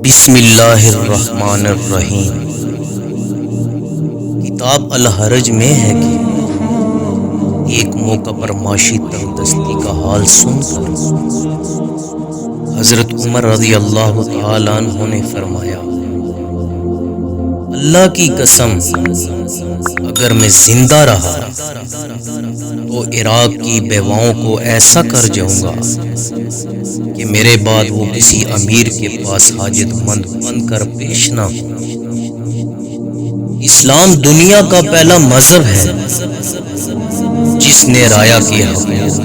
بسم اللہ الرحمن الرحیم۔ کتاب الحرج میں ہے کہ ایک موقع پر معاشی تنگ دستی کا حال سن کر حضرت عمر رضی اللہ تعالیٰ عنہ نے فرمایا، اللہ کی قسم اگر میں زندہ رہا تو عراق کی بیواؤں کو ایسا کر جاؤں گا کہ میرے بعد وہ کسی امیر کے پاس حاجت مند بن کر پیش نہ ہو۔ اسلام دنیا کا پہلا مذہب ہے جس نے رایا کے حقوق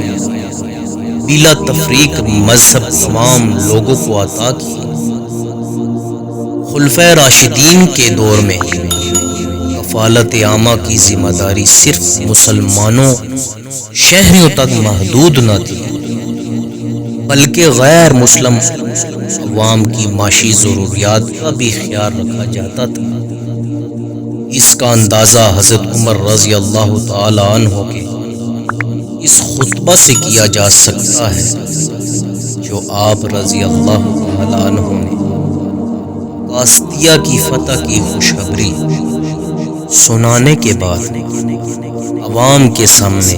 بلا تفریق مذہب تمام لوگوں کو عطا کی۔ خلفائے راشدین کے دور میں کفالت عامہ کی ذمہ داری صرف مسلمانوں شہریوں تک محدود نہ تھی، بلکہ غیر مسلم عوام کی معاشی ضروریات کا بھی خیال رکھا جاتا تھا۔ اس کا اندازہ حضرت عمر رضی اللہ تعالی عنہ کے اس خطبہ سے کیا جا سکتا ہے جو آپ رضی اللہ تعالی عنہ نے قاسطیہ کی فتح کی خوشخبری سنانے کے بعد عوام کے سامنے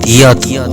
دیا تھا۔